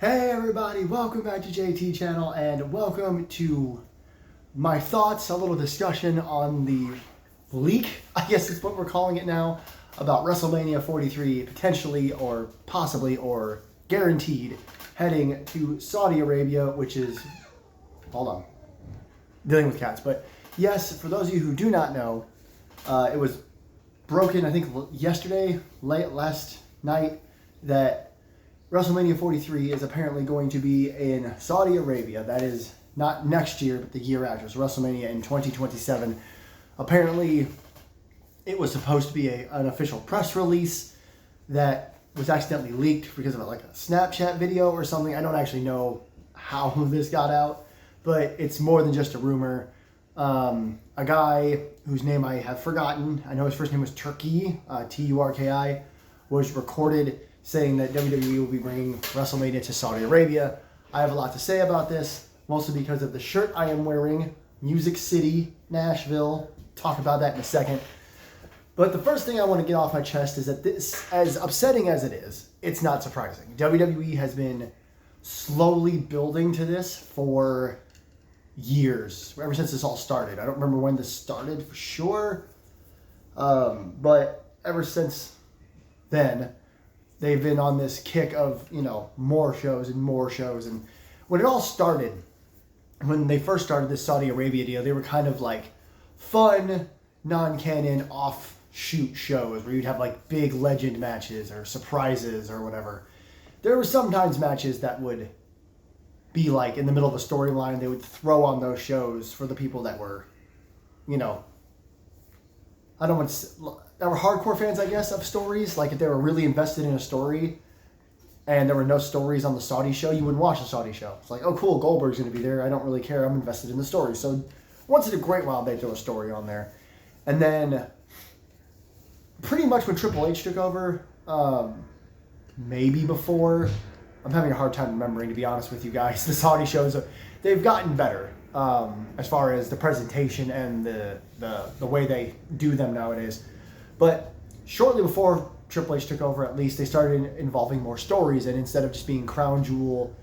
Hey everybody, welcome back to JT channel and welcome to my thoughts, a little discussion on the leak, I guess is what we're calling it now, about WrestleMania 43 potentially or possibly or guaranteed heading to Saudi Arabia, which is, hold on, dealing with cats. But yes, for those of you who do not know, it was broken, I think yesterday, last night, that WrestleMania 43 is apparently going to be in Saudi Arabia. That is not next year, but the year after. So WrestleMania in 2027. Apparently, it was supposed to be an official press release that was accidentally leaked because of a Snapchat video or something. I don't actually know how this got out, but it's more than just a rumor. A guy whose name I have forgotten, I know his first name was Turki, Turki, was recorded saying that WWE will be bringing WrestleMania to Saudi Arabia. I have a lot to say about this, mostly because of the shirt I am wearing, Music City, Nashville. Talk about that in a second. But the first thing I want to get off my chest is that this, as upsetting as it is, it's not surprising. WWE has been slowly building to this for years, ever since this all started. I don't remember when this started for sure, but ever since then, they've been on this kick of, more shows and more shows. And when it all started, when they first started this Saudi Arabia deal, they were kind of like fun, non-canon, offshoot shows where you'd have big legend matches or surprises or whatever. There were sometimes matches that would be in the middle of a storyline. They would throw on those shows for the people that were, I don't want to, that were hardcore fans, I guess, of stories. If they were really invested in a story and there were no stories on the Saudi show, you wouldn't watch the Saudi show. It's like, oh, cool, Goldberg's going to be there. I don't really care. I'm invested in the story. So once in a great while, they throw a story on there. And then pretty much when Triple H took over, maybe before, I'm having a hard time remembering, to be honest with you guys, the Saudi shows, they've gotten better. As far as the presentation and the way they do them nowadays. But shortly before Triple H took over, at least, they started involving more stories, and instead of just being Crown Jewel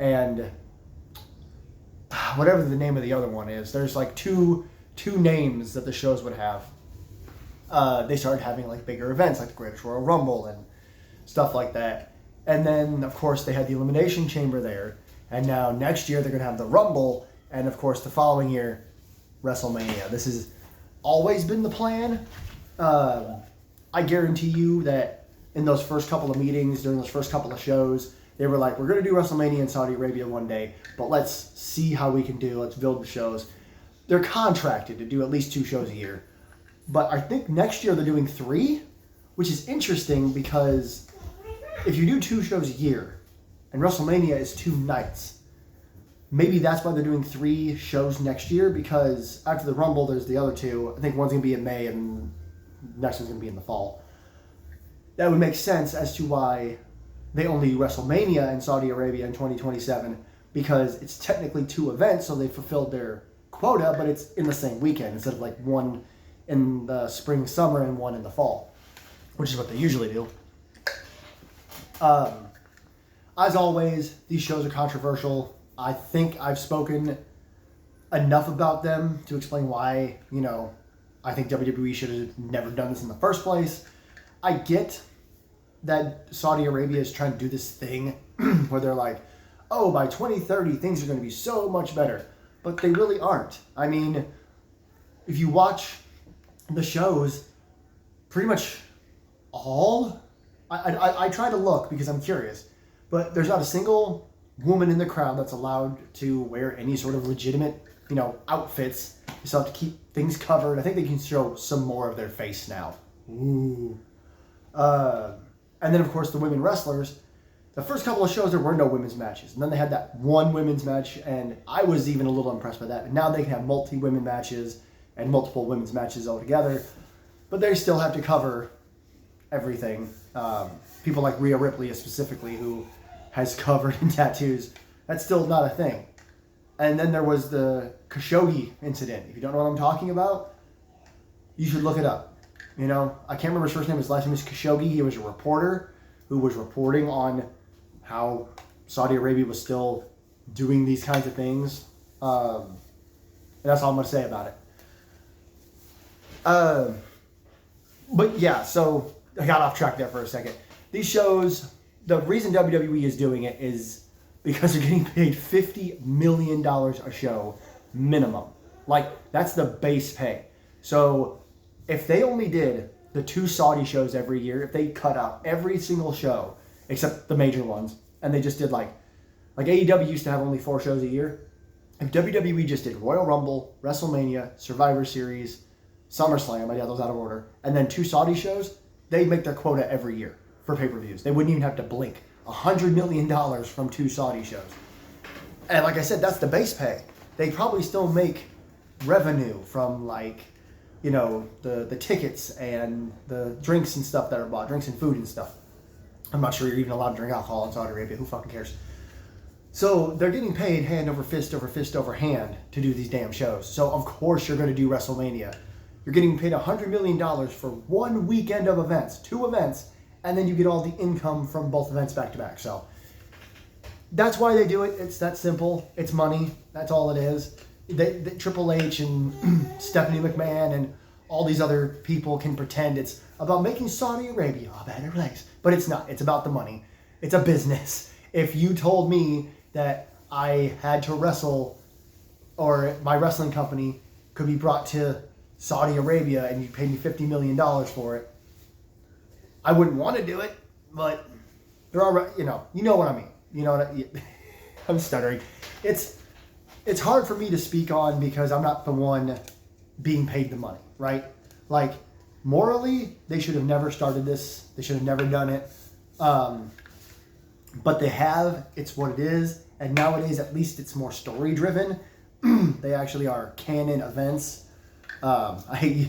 and whatever the name of the other one is, there's two names that the shows would have. They started having bigger events like the Greatest Royal Rumble and stuff like that. And then, of course, they had the Elimination Chamber there. And now next year they're going to have the Rumble. And, of course, the following year, WrestleMania. This has always been the plan. I guarantee you that in those first couple of meetings, during those first couple of shows, they were like, we're going to do WrestleMania in Saudi Arabia one day, but let's see how we can do. Let's build the shows. They're contracted to do at least 2 shows a year. But I think next year they're doing 3, which is interesting because if you do 2 shows a year, and WrestleMania is 2 nights, maybe that's why they're doing 3 shows next year, because after the Rumble, there's the other 2. I think one's going to be in May and the next one's going to be in the fall. That would make sense as to why they only do WrestleMania in Saudi Arabia in 2027, because it's technically 2 events, so they fulfilled their quota, but it's in the same weekend instead of one in the spring, summer, and one in the fall, which is what they usually do. As always, these shows are controversial. I think I've spoken enough about them to explain why, I think WWE should have never done this in the first place. I get that Saudi Arabia is trying to do this thing where they're like, oh, by 2030, things are going to be so much better. But they really aren't. I mean, if you watch the shows, pretty much all, I try to look because I'm curious, but there's not a single woman in the crowd that's allowed to wear any sort of legitimate, outfits. You still have to keep things covered. I think they can show some more of their face now. Ooh. And then, of course, the women wrestlers. The first couple of shows, there were no women's matches. And then they had that one women's match, and I was even a little impressed by that. And now they can have multi-women matches and multiple women's matches altogether. But they still have to cover everything. People like Rhea Ripley specifically, who has covered in tattoos. That's still not a thing. And then there was the Khashoggi incident. If you don't know what I'm talking about, you should look it up. I can't remember his first name. His last name is Khashoggi. He was a reporter who was reporting on how Saudi Arabia was still doing these kinds of things. And that's all I'm going to say about it. But yeah, so I got off track there for a second. These shows, the reason WWE is doing it is because they're getting paid $50 million a show minimum. Like, that's the base pay. So if they only did the 2 Saudi shows every year, if they cut out every single show except the major ones, and they just did like AEW used to have only 4 shows a year. If WWE just did Royal Rumble, WrestleMania, Survivor Series, SummerSlam, I got those out of order, and then 2 Saudi shows, they'd make their quota every year for pay-per-views. They wouldn't even have to blink. $100 million from 2 Saudi shows. And like I said, that's the base pay. They probably still make revenue from, like, you know, the tickets and the drinks and stuff that are bought, drinks and food and stuff. I'm not sure you're even allowed to drink alcohol in Saudi Arabia. Who fucking cares? So they're getting paid hand over fist over fist over hand to do these damn shows. So of course you're going to do WrestleMania. You're getting paid $100 million for 1 weekend of events, 2 events, and then you get all the income from both events back to back. So that's why they do it. It's that simple. It's money. That's all it is. Triple H and Stephanie McMahon and all these other people can pretend it's about making Saudi Arabia a better place. But it's not. It's about the money. It's a business. If you told me that I had to wrestle or my wrestling company could be brought to Saudi Arabia and you paid me $50 million for it, I wouldn't want to do it, but there are, you know what I mean. You know what I'm stuttering. It's hard for me to speak on because I'm not the one being paid the money, right? Like, morally, they should have never started this. They should have never done it. But they have. It's what it is. And nowadays, at least it's more story-driven. They actually are canon events. I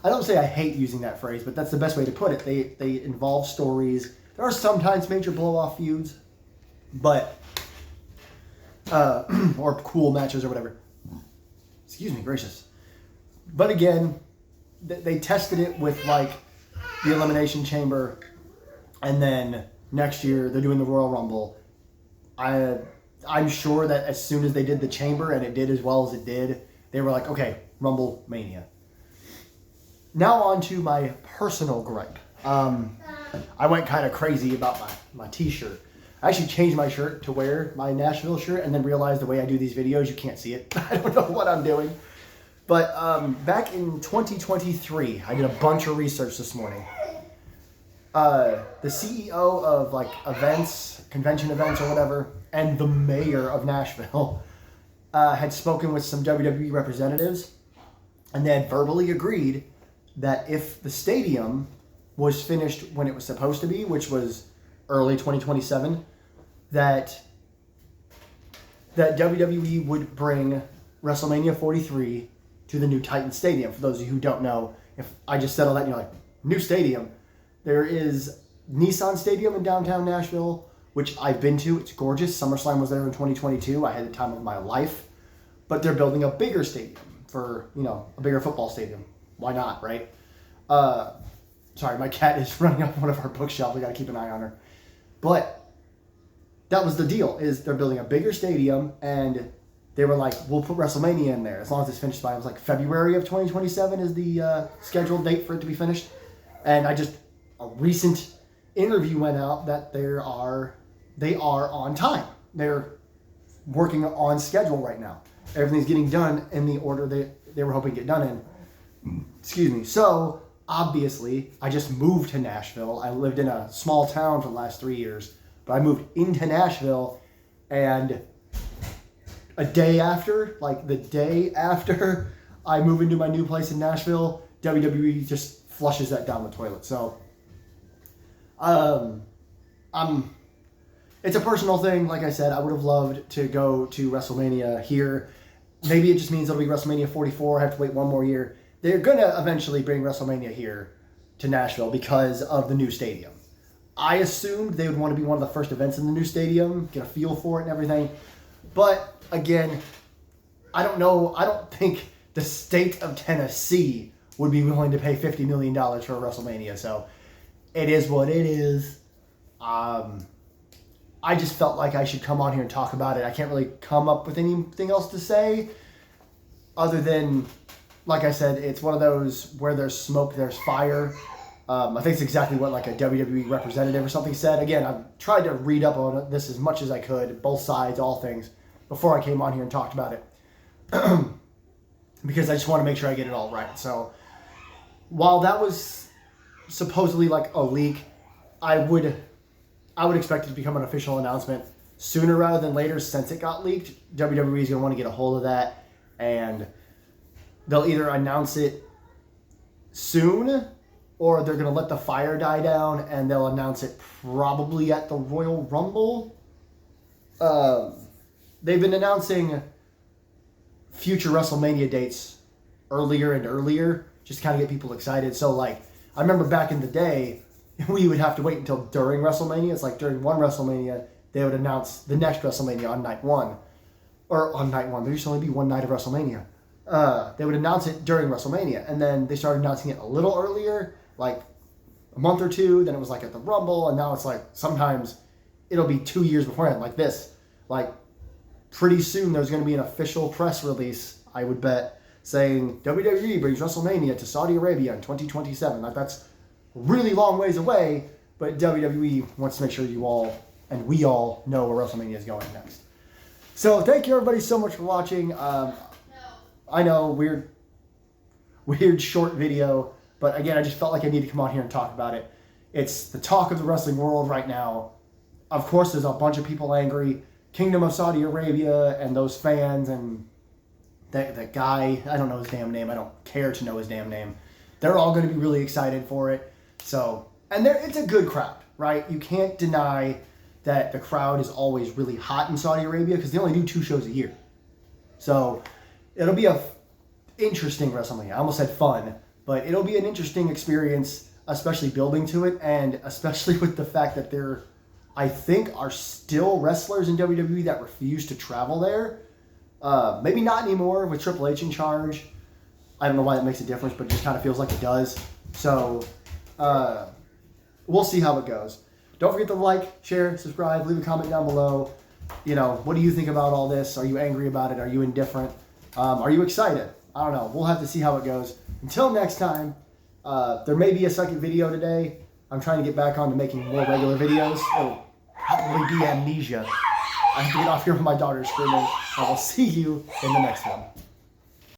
don't say I hate using that phrase, but that's the best way to put it. They involve stories. There are sometimes major blow-off feuds, but or cool matches or whatever. Excuse me, gracious. But again, they tested it with like the Elimination Chamber, and then next year they're doing the Royal Rumble. I'm sure that as soon as they did the Chamber and it did as well as it did, they were like, okay, Rumble Mania. Now on to my personal gripe. I went kind of crazy about my t-shirt. I actually changed my shirt to wear my Nashville shirt and then realized the way I do these videos, you can't see it. I don't know what I'm doing. But back in 2023, I did a bunch of research this morning. The CEO of like events, convention events or whatever, and the mayor of Nashville had spoken with some WWE representatives, and they had verbally agreed that if the stadium was finished when it was supposed to be, which was early 2027, that WWE would bring WrestleMania 43 to the new Titan Stadium. For those of you who don't know, if I just said all that and you're like, new stadium, there is Nissan Stadium in downtown Nashville, which I've been to. It's gorgeous. SummerSlam was there in 2022. I had the time of my life. But they're building a bigger stadium for, a bigger football stadium. Why not, right? Sorry, my cat is running up one of our bookshelves. We got to keep an eye on her. But that was the deal, is they're building a bigger stadium, and they were like, we'll put WrestleMania in there as long as it's finished by, it was like February of 2027 is the scheduled date for it to be finished. And a recent interview went out that they are on time. They're working on schedule right now. Everything's getting done in the order they were hoping to get done in. Excuse me. So, obviously, I just moved to Nashville. I lived in a small town for the last 3 years, but I moved into Nashville, and the day after I move into my new place in Nashville, WWE just flushes that down the toilet. So, it's a personal thing. Like I said, I would have loved to go to WrestleMania here. Maybe it just means it'll be WrestleMania 44. I have to wait 1 more year. They're going to eventually bring WrestleMania here to Nashville because of the new stadium. I assumed they would want to be one of the first events in the new stadium, get a feel for it and everything. But again, I don't know. I don't think the state of Tennessee would be willing to pay $50 million for a WrestleMania. So it is what it is. I just felt like I should come on here and talk about it. I can't really come up with anything else to say other than, like I said, it's one of those where there's smoke, there's fire. I think it's exactly what like a WWE representative or something said. Again, I've tried to read up on this as much as I could, both sides, all things, before I came on here and talked about it. Because I just want to make sure I get it all right. So while that was supposedly like a leak, I would expect it to become an official announcement sooner rather than later since it got leaked. WWE is going to want to get a hold of that, and they'll either announce it soon or they're going to let the fire die down and they'll announce it probably at the Royal Rumble. They've been announcing future WrestleMania dates earlier and earlier just to kind of get people excited. So, like, I remember back in the day, we would have to wait until during WrestleMania. It's like during one WrestleMania, they would announce the next WrestleMania on night one. Or on night one. There used to only be one night of WrestleMania. They would announce it during WrestleMania. And then they started announcing it a little earlier, like a month or two. Then it was like at the Rumble. And now it's like sometimes it'll be 2 years beforehand, like this. Like pretty soon there's going to be an official press release, I would bet, saying WWE brings WrestleMania to Saudi Arabia in 2027. Like that's really long ways away, but WWE wants to make sure you all and we all know where WrestleMania is going next. So thank you everybody so much for watching. I know, weird short video, but again, I just felt like I need to come on here and talk about it. It's the talk of the wrestling world right now. Of course, there's a bunch of people angry. Kingdom of Saudi Arabia and those fans and that guy, I don't know his damn name. I don't care to know his damn name. They're all going to be really excited for it. So, and it's a good crowd, right? You can't deny that the crowd is always really hot in Saudi Arabia because they only do 2 shows a year. So it'll be a interesting WrestleMania. I almost said fun, but it'll be an interesting experience, especially building to it, and especially with the fact that there, I think, are still wrestlers in WWE that refuse to travel there. Maybe not anymore with Triple H in charge. I don't know why that makes a difference, but it just kind of feels like it does. So we'll see how it goes. Don't forget to like, share, subscribe, leave a comment down below. You know, what do you think about all this? Are you angry about it? Are you indifferent? Are you excited? I don't know. We'll have to see how it goes. Until next time, there may be a second video today. I'm trying to get back on to making more regular videos. It'll probably be amnesia. I have to get off here with my daughter screaming. I will see you in the next one.